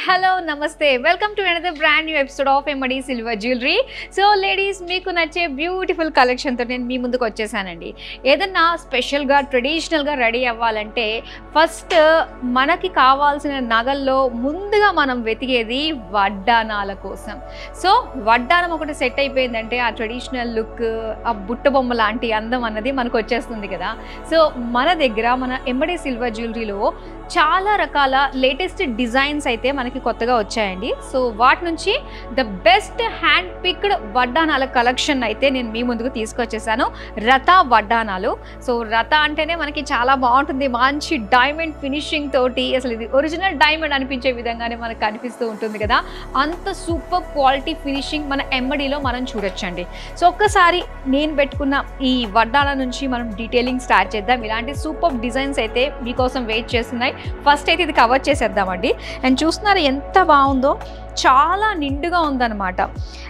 Hello, namaste. Welcome to another brand new episode of MD Silver Jewelry. So ladies, meeku nache beautiful collection tho nenu mee munduku vachessanandi. Edanna special ga traditional ga ready avvalante first manaki kavalsina nagallo munduga manam vetigedi vaddanaala kosam. So vaddanam okati set ayipoyindante aa traditional look aa butta bomma lanti andam annadi manaku vachestundi kada. So mana deggara mana MD Silver Jewelry lo చాలా రకాల latest designs అయితే మనకి కొత్తగా వచ్చాయండి. So వాటి నుంచి the best hand picked వడ్డానాల collection అయితే నేను మీ ముందుకు తీసుకొచ్చేసాను. రతా వడ్డానాలు. సో రతా అంటేనే మనకి చాలా బాగుంటుంది, మంచి డైమండ్ ఫినిషింగ్ తోటి, అసలు ఇది ఒరిజినల్ డైమండ్ అనిపించే విధంగానే మనకు కనిపిస్తూ ఉంటుంది కదా. అంత సూపర్ క్వాలిటీ ఫినిషింగ్ మన ఎంబడీలో మనం చూడొచ్చండి. సో ఒక్కసారి నేను పెట్టుకున్న ఈ వడ్డాల నుంచి మనం డీటెయిలింగ్ స్టార్ట్ చేద్దాం. ఇలాంటి సూపర్ డిజైన్స్ అయితే మీకోసం వెయిట్ చేస్తున్నాయి. ఫస్ట్ అయితే ఇది కవర్ చేసేద్దామండి. అండ్ చూస్తున్నారు ఎంత బాగుందో, చాలా నిండుగా ఉందన్నమాట.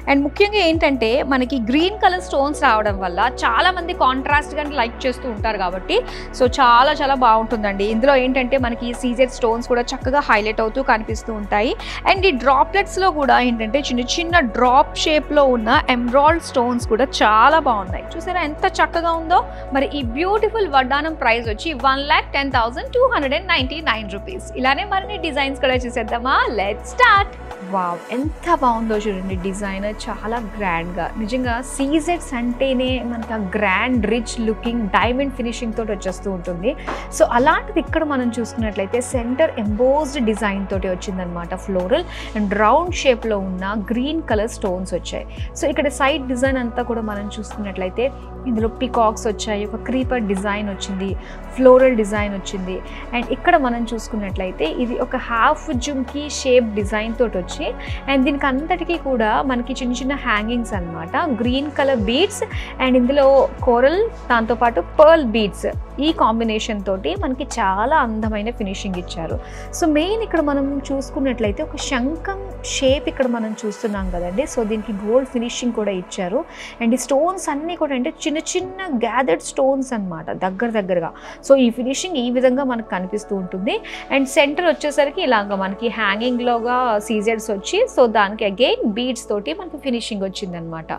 అండ్ ముఖ్యంగా ఏంటంటే మనకి గ్రీన్ కలర్ స్టోన్స్ రావడం వల్ల చాలామంది కాంట్రాస్ట్గా లైక్ చేస్తూ ఉంటారు కాబట్టి సో చాలా చాలా బాగుంటుందండి. ఇందులో ఏంటంటే మనకి సీజెడ్ స్టోన్స్ కూడా చక్కగా హైలైట్ అవుతూ కనిపిస్తూ ఉంటాయి. అండ్ ఈ డ్రాప్లెట్స్లో కూడా ఏంటంటే చిన్న చిన్న డ్రాప్ షేప్లో ఉన్న ఎమరాల్డ్ స్టోన్స్ కూడా చాలా బాగున్నాయి. చూసారా ఎంత చక్కగా ఉందో. మరి ఈ బ్యూటిఫుల్ వడ్డానం ప్రైస్ వచ్చి 1,10,299 రూపీస్. ఇలానే మరిన్ని డిజైన్స్ కూడా చూసేద్దామా. Let's start. వావ్, ఎంత బాగుందో చూడండి డిజైన్, చాలా గ్రాండ్గా. నిజంగా సీజెడ్స్ అంటేనే మనకి ఆ grand rich looking diamond finishing తోటి వచ్చేస్తూ ఉంటుంది. సో అలాంటిది ఇక్కడ మనం చూసుకున్నట్లయితే సెంటర్ ఎంబోస్డ్ డిజైన్ తోటి వచ్చిందనమాట. ఫ్లోరల్ అండ్ రౌండ్ షేప్లో ఉన్న గ్రీన్ కలర్ స్టోన్స్ వచ్చాయి. సో ఇక్కడ సైడ్ డిజైన్ అంతా కూడా మనం చూసుకున్నట్లయితే ఇందులో పికాక్స్ వచ్చాయి, ఒక క్రీపర్ డిజైన్ వచ్చింది, ఫ్లోరల్ డిజైన్ వచ్చింది. అండ్ ఇక్కడ మనం చూసుకున్నట్లయితే ఇది ఒక హాఫ్ జుమ్కీ షేప్ డిజైన్ తోటి వచ్చి అండ్ దీనికి అంతటికీ కూడా మనకి చిన్న చిన్న హ్యాంగింగ్స్ అనమాట. గ్రీన్ కలర్ బీడ్స్ అండ్ ఇందులో కోరల్, దాంతోపాటు పర్ల్ బీడ్స్, ఈ కాంబినేషన్ తోటి మనకి చాలా అందమైన ఫినిషింగ్ ఇచ్చారు. సో మెయిన్ ఇక్కడ మనం చూసుకున్నట్లయితే ఒక శంఖం షేప్ ఇక్కడ మనం చూస్తున్నాం కదండి. సో దీనికి గోల్డ్ ఫినిషింగ్ కూడా ఇచ్చారు. అండ్ ఈ స్టోన్స్ అన్నీ కూడా అంటే చిన్న చిన్న గ్యాదర్డ్ స్టోన్స్ అనమాట, దగ్గరగా. సో ఈ ఫినిషింగ్ ఈ విధంగా మనకు కనిపిస్తూ ఉంటుంది. అండ్ సెంటర్ వచ్చేసరికి ఇలాగ మనకి హ్యాంగింగ్లోగా సీజెడ్స్ వచ్చి సో దానికి అగైన్ బీడ్స్ తోటి మనకి ఫినిషింగ్ వచ్చిందనమాట.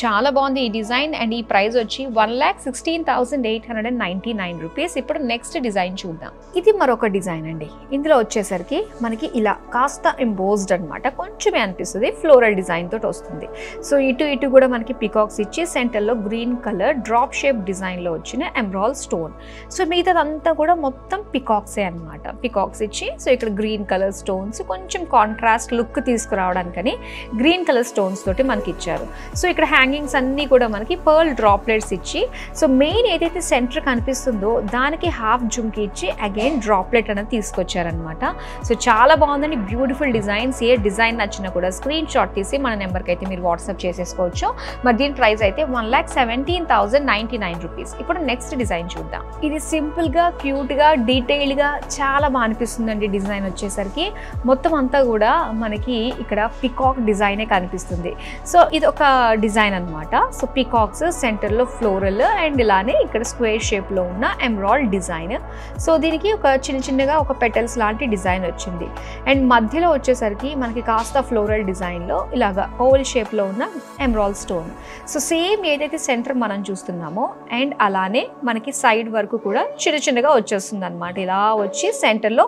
చాలా బాగుంది ఈ డిజైన్. అండ్ ఈ ప్రైస్ వచ్చి 1,16,899 రూపీస్. ఇప్పుడు నెక్స్ట్ డిజైన్ చూద్దాం. ఇది మరొక డిజైన్ అండి. ఇందులో వచ్చేసరికి మనకి ఇలా కాస్త ఎంబోస్డ్ అనమాట, కొంచెమే అనిపిస్తుంది, ఫ్లోరల్ డిజైన్ తోటి వస్తుంది. సో ఇటు కూడా మనకి పికాక్స్ ఇచ్చి సెంటర్లో గ్రీన్ కలర్ డ్రాప్ షేప్ డిజైన్లో వచ్చిన ఎమరాల్డ్ స్టోన్. సో మిగతాదంతా కూడా మొత్తం పికాక్సే అనమాట. పికాక్స్ ఇచ్చి సో ఇక్కడ గ్రీన్ కలర్ స్టోన్స్ కొంచెం కాంట్రాస్ట్ లుక్ తీసుకురావడానికని గ్రీన్ కలర్ స్టోన్స్ తోటి మనకి ఇచ్చారు. సో ఇక్కడ హ్యాంగింగ్స్ అన్నీ కూడా మనకి పర్ల్ డ్రాప్లెట్స్ ఇచ్చి సో మెయిన్ ఏదైతే సెంటర్ కనిపిస్తుందో దానికి హాఫ్ జుమ్కి ఇచ్చి అగైన్ డ్రాప్లెట్ అనేది తీసుకొచ్చారనమాట. సో చాలా బాగుందండి, బ్యూటిఫుల్ డిజైన్స్. ఏ డిజైన్ నచ్చినా కూడా స్క్రీన్ షాట్ తీసి మన నెంబర్కి అయితే మీరు వాట్సాప్ చేసేసుకోవచ్చు. మరి దీని ప్రైస్ అయితే 1,17,099 రూపీస్. ఇప్పుడు నెక్స్ట్ డిజైన్ చూద్దాం. ఇది సింపుల్గా, క్యూట్గా, డీటెయిల్డ్గా చాలా బాగా అనిపిస్తుందండి. డిజైన్ వచ్చేసరికి మొత్తం అంతా కూడా మనకి ఇక్కడ పికాక్ డిజైనే కనిపిస్తుంది. సో ఇది ఒక డిజైన్ అనమాట. సో పికాక్స్ సెంటర్లో ఫ్లోరల్ అండ్ ఇలానే ఇక్కడ స్క్వేర్ షేప్లో ఉన్న ఎమరాల్డ్ డిజైన్. సో దీనికి ఒక చిన్నగా ఒక పెటల్స్ లాంటి డిజైన్ వచ్చింది. అండ్ మధ్యలో వచ్చేసరికి మనకి కాస్త ఫ్లోరల్ డిజైన్లో ఇలాగా ఓవల్ షేప్లో ఉన్న ఎమరాల్డ్ స్టోన్. సో సేమ్ ఏదైతే సెంటర్ మనం చూస్తున్నామో అండ్ అలానే మనకి సైడ్ వరకు కూడా చిన్నగా వచ్చేస్తుంది అనమాట. ఇలా వచ్చి సెంటర్లో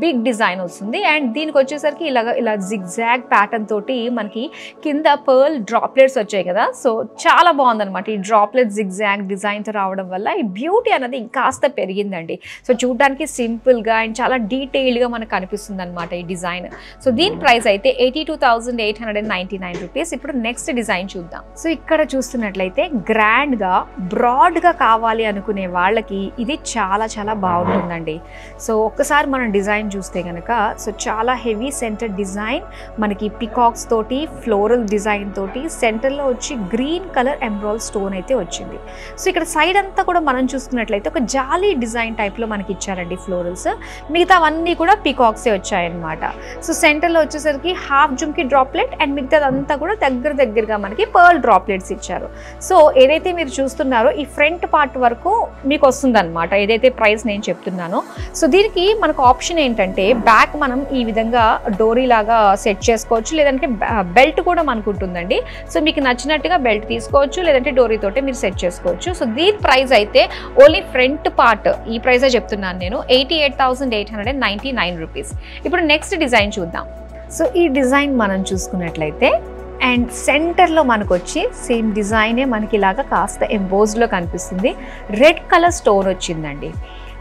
బిగ్ డిజైన్ వస్తుంది. అండ్ దీనికి వచ్చేసరికి ఇలా జిగ్జాగ్ ప్యాటర్న్ తోటి మనకి కింద పర్ల్ డ్రాప్లెట్స్ వచ్చాయి కదా. సో చాలా బాగుందనమాట. ఈ డ్రాప్లెట్ జిగ్జాగ్ డిజైన్తో రావడం వల్ల ఈ బ్యూటీ అనేది ఇంకాస్త పెరిగిందండి. సో చూడడానికి సింపుల్గా అండ్ చాలా డీటెయిల్డ్గా మనకు కనిపిస్తుంది అనమాట ఈ డిజైన్. సో దీని ప్రైస్ అయితే 82,899 రూపీస్. ఇప్పుడు నెక్స్ట్ డిజైన్ చూద్దాం. సో ఇక్కడ చూస్తున్నట్లయితే గ్రాండ్గా, బ్రాడ్గా కావాలి అనుకునే వాళ్ళకి ఇది చాలా చాలా బాగుంటుందండి. సో ఒక్కసారి మనం డిజైన్ చూస్తే కనుక సో చాలా హెవీ సెంటర్ డిజైన్ డిజైన్ మనకి పికాక్స్ తోటి ఫ్లోరల్ డిజైన్ తోటి సెంటర్లో వచ్చి గ్రీన్ కలర్ ఎంబ్రాయిడ్ స్టోన్ అయితే వచ్చింది. సో ఇక్కడ సైడ్ అంతా కూడా మనం చూసుకున్నట్లయితే ఒక జాలీ డిజైన్ టైప్లో మనకి ఇచ్చారండి ఫ్లోరల్స్. మిగతావన్నీ కూడా పికాక్సే వచ్చాయన్నమాట. సో సెంటర్లో వచ్చేసరికి హాఫ్ జుమ్కి డ్రాప్లెట్ అండ్ మిగతాదంతా కూడా దగ్గరగా మనకి పర్ల్ డ్రాప్లెట్స్ ఇచ్చారు. సో ఏదైతే మీరు చూస్తున్నారో ఈ ఫ్రంట్ పార్ట్ వరకు మీకు వస్తుందన్నమాట ఏదైతే ప్రైస్ నేను చెప్తున్నానో. సో దీనికి మనకు ఆప్షన్ ఏంటంటే బ్యాక్ మనం ఈ విధంగా డోరీ లాగా సెట్ చేసుకోవచ్చు, లేదంటే బెల్ట్ కూడా మనకు ఉంటుందండి. సో మీకు నచ్చినట్టుగా బెల్ట్ తీసుకోవచ్చు, లేదంటే డోరీ తోటే మీరు సెట్ చేసుకోవచ్చు. సో దీని ప్రైస్ అయితే ఓన్లీ ఫ్రంట్ పార్ట్ ఈ ప్రైజే చెప్తున్నాను నేను, 88,899 రూపీస్. ఇప్పుడు నెక్స్ట్ డిజైన్ చూద్దాం. సో ఈ డిజైన్ మనం చూసుకున్నట్లయితే అండ్ సెంటర్లో మనకు వచ్చి సేమ్ డిజైనే మనకి ఇలాగా కాస్త ఎంబోజ్డ్లో కనిపిస్తుంది. రెడ్ కలర్ స్టోన్ వచ్చిందండి.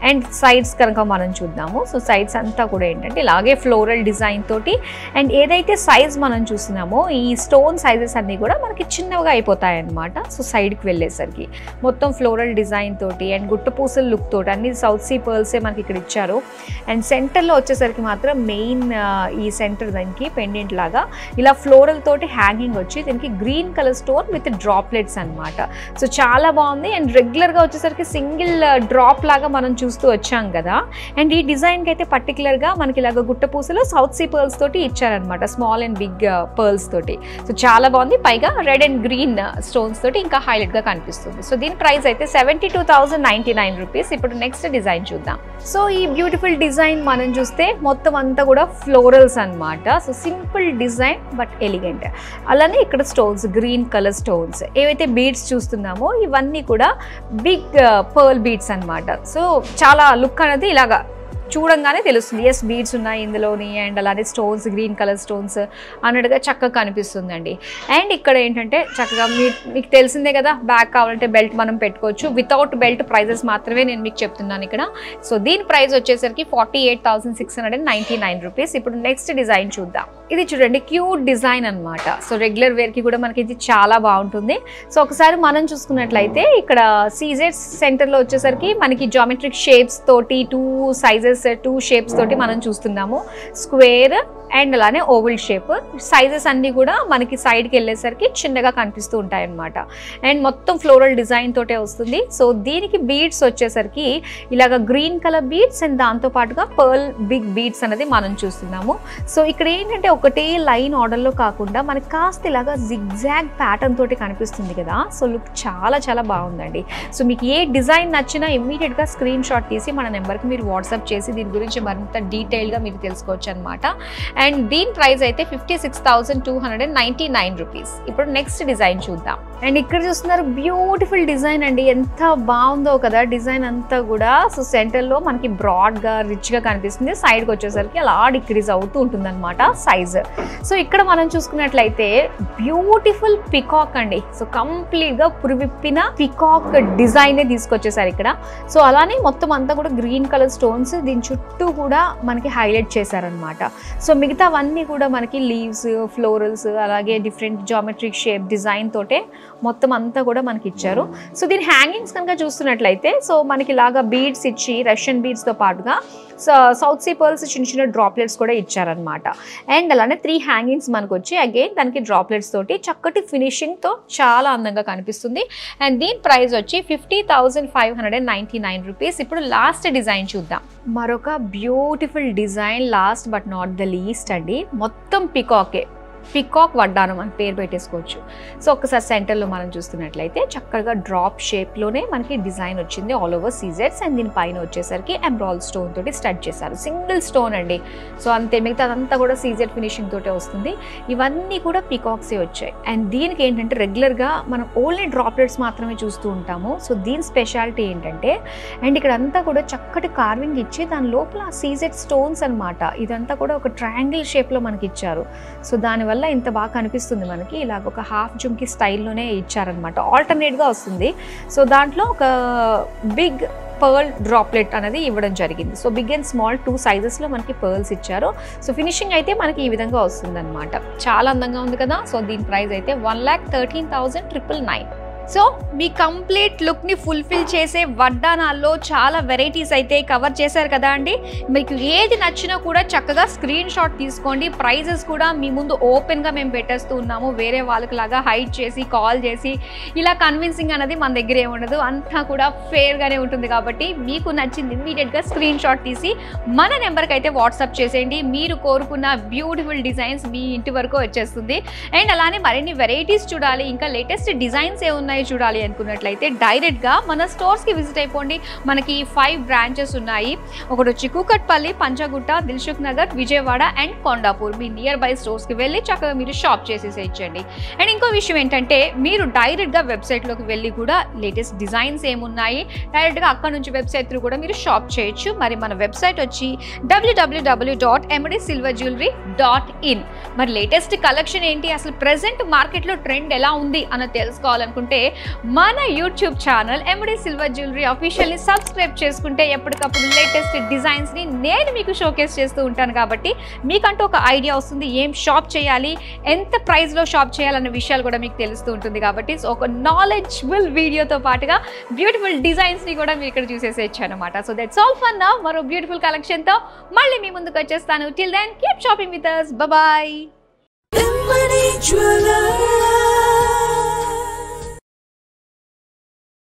అండ్ సైడ్స్ కనుక మనం చూద్దాము. సో సైడ్స్ అంతా కూడా ఏంటంటే ఇలాగే ఫ్లోరల్ డిజైన్ తోటి అండ్ ఏదైతే సైజ్ మనం చూస్తున్నామో ఈ స్టోన్ సైజెస్ అన్నీ కూడా మనకి చిన్నగా అయిపోతాయి అన్నమాట. సో సైడ్కి వెళ్ళేసరికి మొత్తం ఫ్లోరల్ డిజైన్ తోటి అండ్ గుట్టపూసల లుక్ తోటి అన్ని సౌత్ సీ పర్ల్సే మనకి ఇక్కడ ఇచ్చారు. అండ్ సెంటర్లో వచ్చేసరికి మాత్రం మెయిన్ ఈ సెంటర్ దానికి పెండెంట్ లాగా ఇలా ఫ్లోరల్ తోటి హ్యాంగింగ్ వచ్చి దీనికి green colour stone with droplets అనమాట. సో చాలా బాగుంది. అండ్ రెగ్యులర్గా వచ్చేసరికి సింగిల్ డ్రాప్ లాగా మనం చూస్తూ వచ్చాం కదా. అండ్ ఈ డిజైన్కి అయితే పర్టికులర్గా మనకి ఇలాగ గుట్టపూసలు సౌత్ సీ పర్ల్స్ తోటి ఇచ్చారనమాట, స్మాల్ అండ్ బిగ్ పర్ల్స్ తోటి. సో చాలా బాగుంది. పైగా రెడ్ అండ్ గ్రీన్ స్టోన్స్ తోటి ఇంకా హైలైట్గా కనిపిస్తుంది. సో దీని ప్రైస్ అయితే 72,099 రూపీస్. ఇప్పుడు నెక్స్ట్ డిజైన్ చూద్దాం. సో ఈ బ్యూటిఫుల్ డిజైన్ మనం చూస్తే మొత్తం అంతా కూడా ఫ్లోరల్స్ అనమాట. So simple design but elegant. అలానే ఇక్కడ స్టోన్స్ గ్రీన్ కలర్ స్టోన్స్ ఏవైతే బీడ్స్ చూస్తున్నామో ఇవన్నీ కూడా బిగ్ పర్ల్ బీడ్స్ అనమాట. సో చాలా లుక్ అనేది ఇలాగా చూడంగానే తెలుస్తుంది ఎస్ బీడ్స్ ఉన్నాయి ఇందులోని. అండ్ అలానే స్టోన్స్ గ్రీన్ కలర్ స్టోన్స్ అన్నట్టుగా చక్కగా కనిపిస్తుందండి. అండ్ ఇక్కడ ఏంటంటే చక్కగా మీకు తెలిసిందే కదా, బ్యాక్ కావాలంటే బెల్ట్ మనం పెట్టుకోవచ్చు. వితౌట్ బెల్ట్ ప్రైజెస్ మాత్రమే నేను మీకు చెప్తున్నాను ఇక్కడ. సో దీని ప్రైస్ వచ్చేసరికి 48,699 రూపీస్. ఇప్పుడు నెక్స్ట్ డిజైన్ చూద్దాం. ఇది చూడండి క్యూట్ డిజైన్ అనమాట. సో రెగ్యులర్ వేర్కి కూడా మనకి ఇది చాలా బాగుంటుంది. సో ఒకసారి మనం చూసుకున్నట్లయితే ఇక్కడ సీజెట్స్ సెంటర్లో వచ్చేసరికి మనకి జామెట్రిక్ షేప్స్ తోటి 2 సైజెస్ 2 షేప్స్ తోటి మనం చూస్తున్నాము. స్క్వేర్ అండ్ అలానే ఓవల్ షేప్. సైజెస్ అన్నీ కూడా మనకి సైడ్కి వెళ్ళేసరికి చిన్నగా కనిపిస్తూ ఉంటాయి అన్నమాట. అండ్ మొత్తం ఫ్లోరల్ డిజైన్ తోటే వస్తుంది. సో దీనికి బీడ్స్ వచ్చేసరికి ఇలాగ గ్రీన్ కలర్ బీడ్స్ అండ్ దాంతో పాటుగా పర్ల్ బిగ్ బీడ్స్ అనేది మనం చూస్తున్నాము. సో ఇక్కడ ఏంటంటే ఒకటే లైన్ ఆర్డర్లో కాకుండా మనకి కాస్త ఇలాగా జిగ్జాగ్ ప్యాటర్న్ తోటి కనిపిస్తుంది కదా. సో లుక్ చాలా చాలా బాగుందండి. సో మీకు ఏ డిజైన్ నచ్చినా ఇమ్మీడియట్గా స్క్రీన్ షాట్ తీసి మన నెంబర్కి మీరు వాట్సాప్ చేసి దీని గురించి మరింత డీటెయిల్గా మీరు తెలుసుకోవచ్చు అనమాట. అండ్ దీని ప్రైస్ అయితే 56,299 రూపీస్. ఇప్పుడు నెక్స్ట్ డిజైన్ చూద్దాం. అండ్ ఇక్కడ చూస్తున్నారు బ్యూటిఫుల్ డిజైన్ అండి, ఎంత బాగుందో కదా డిజైన్ అంతా కూడా. సో సెంటర్లో మనకి బ్రాడ్గా రిచ్గా కనిపిస్తుంది, సైడ్కి వచ్చేసరికి అలా డిక్రీజ్ అవుతూ ఉంటుంది అనమాట సైజ్. సో ఇక్కడ మనం చూసుకున్నట్లయితే బ్యూటిఫుల్ పికాక్ అండి. సో కంప్లీట్గా పురివిప్పిన పికాక్ డిజైనే తీసుకొచ్చేసారు ఇక్కడ. సో అలానే మొత్తం అంతా కూడా గ్రీన్ కలర్ స్టోన్స్ దీని చుట్టూ కూడా మనకి హైలైట్ చేశారనమాట. సో మిగతావన్నీ కూడా మనకి లీవ్స్ ఫ్లోరల్స్ అలాగే డిఫరెంట్ జామెట్రిక్ షేప్ డిజైన్ తోటే మొత్తం అంతా కూడా మనకి ఇచ్చారు. సో దీని హ్యాంగింగ్స్ కనుక చూస్తున్నట్లయితే సో మనకి ఇలాగా బీడ్స్ ఇచ్చి రష్యన్ బీడ్స్తో పాటుగా సౌత్ సీ పర్ల్స్ చిన్న చిన్న డ్రాప్లెట్స్ కూడా ఇచ్చారనమాట. అండ్ అలానే 3 హ్యాంగింగ్స్ మనకు వచ్చి అగైన్ దానికి డ్రాప్లెట్స్ తోటి చక్కటి ఫినిషింగ్తో చాలా అందంగా కనిపిస్తుంది. అండ్ దీని ప్రైస్ వచ్చి 50,599 రూపీస్. ఇప్పుడు లాస్ట్ డిజైన్ చూద్దాం. మరొక beautiful design last but not the least అండి. మొత్తం పికాకే, పికాక్ వడ్డానం అని పేరు పెట్టేసుకోవచ్చు. సో ఒక్కసారి సెంటర్లో మనం చూస్తున్నట్లయితే చక్కగా డ్రాప్ షేప్లోనే మనకి డిజైన్ వచ్చింది ఆల్ ఓవర్ సీజెట్స్. అండ్ దీని పైన వచ్చేసరికి ఎంబ్రాయిడ్ స్టోన్ తోటి స్టడ్ చేశారు, సింగిల్ స్టోన్ అండి. సో అంతే, మిగతా అదంతా కూడా సీజెట్ ఫినిషింగ్ తోటే వస్తుంది. ఇవన్నీ కూడా పికాక్సే వచ్చాయి. అండ్ దీనికి ఏంటంటే రెగ్యులర్గా మనం ఓన్లీ డ్రాప్లెట్స్ మాత్రమే చూస్తూ ఉంటాము. సో దీని స్పెషాలిటీ ఏంటంటే అండ్ ఇక్కడ అంతా కూడా చక్కటి కార్వింగ్ ఇచ్చి దాని లోపల సీజెట్ స్టోన్స్ అనమాట. ఇదంతా కూడా ఒక ట్రయాంగిల్ షేప్లో మనకి ఇచ్చారు. సో దానివల్ల ఇంత బాగా కనిపిస్తుంది మనకి. ఇలాగ ఒక హాఫ్ జుమ్కి స్టైల్లోనే ఇచ్చారనమాట, ఆల్టర్నేట్గా వస్తుంది. సో దాంట్లో ఒక బిగ్ పర్ల్ డ్రాప్లెట్ అనేది ఇవ్వడం జరిగింది. సో బిగ్ అండ్ స్మాల్ 2 సైజెస్లో మనకి పర్ల్స్ ఇచ్చారు. సో ఫినిషింగ్ అయితే మనకి ఈ విధంగా వస్తుంది అనమాట. చాలా అందంగా ఉంది కదా. సో దీని ప్రైస్ అయితే 1,13,999. సో మీ కంప్లీట్ లుక్ని ఫుల్ఫిల్ చేసే వడ్డానాల్లో చాలా వెరైటీస్ అయితే కవర్ చేశారు కదా అండి. మీకు ఏది నచ్చినా కూడా చక్కగా స్క్రీన్ షాట్ తీసుకోండి. ప్రైజెస్ కూడా మీ ముందు ఓపెన్గా మేము పెట్టేస్తూ ఉన్నాము. వేరే వాళ్ళకి లాగా హైడ్ చేసి కాల్ చేసి ఇలా కన్విన్సింగ్ అనేది మన దగ్గర ఏముండదు. అంతా కూడా ఫేర్గానే ఉంటుంది. కాబట్టి మీకు నచ్చింది ఇమీడియట్గా స్క్రీన్ షాట్ తీసి మన నెంబర్కి అయితే వాట్సాప్ చేసేయండి. మీరు కోరుకున్న బ్యూటిఫుల్ డిజైన్స్ మీ ఇంటి వరకు వచ్చేస్తుంది. అండ్ అలానే మరిన్ని వెరైటీస్ చూడాలి, ఇంకా లేటెస్ట్ డిజైన్స్ ఏమున్నాయి చూడాలి అనుకున్నట్లయితే డైరెక్ట్గా మన స్టోర్స్కి విజిట్ అయిపోండి. మనకి 5 బ్రాంచెస్ ఉన్నాయి. ఒకటి వచ్చి కూకట్పల్లి, పంచగుట్ట, దిల్సుఖ్ నగర్, విజయవాడ అండ్ కొండాపూర్. మీ నియర్ బై స్టోర్స్కి వెళ్ళి చక్కగా మీరు షాప్ చేసేసేయచ్చండి. అండ్ ఇంకో విషయం ఏంటంటే మీరు డైరెక్ట్గా వెబ్సైట్లోకి వెళ్ళి కూడా లేటెస్ట్ డిజైన్స్ ఏమున్నాయి డైరెక్ట్గా అక్కడ నుంచి వెబ్సైట్ త్రూ కూడా మీరు షాప్ చేయొచ్చు. మరి మన వెబ్సైట్ వచ్చి www.mdsilverjewelry.in. మరి లేటెస్ట్ కలెక్షన్ ఏంటి, అసలు ప్రెసెంట్ మార్కెట్లో ట్రెండ్ ఎలా ఉంది అని తెలుసుకోవాలనుకుంటే మన YouTube channel MD silver jewellery అఫీషియల్ని సబ్స్క్రైబ్ చేసుకుంటే ఎప్పటికప్పుడు లేటెస్ట్ డిజైన్స్ని నేను మీకు షోకేస్ చేస్తూ ఉంటాను. కాబట్టి మీకంటూ ఒక ఐడియా వస్తుంది, ఏం షాప్ చేయాలి, ఎంత ప్రైస్లో షాప్ చేయాలన్న విషయాలు కూడా మీకు తెలుస్తూ ఉంటుంది. కాబట్టి ఒక నాలెడ్జబుల్ వీడియోతో పాటుగా బ్యూటిఫుల్ డిజైన్స్ని కూడా మీరు ఇక్కడ చూసేసేయచ్చు అనమాట. So that's all for now. మరో బ్యూటిఫుల్ కలెక్షన్తో మళ్ళీ మీ ముందుకు వచ్చేస్తాను. Till then keep shopping with us. Bye bye.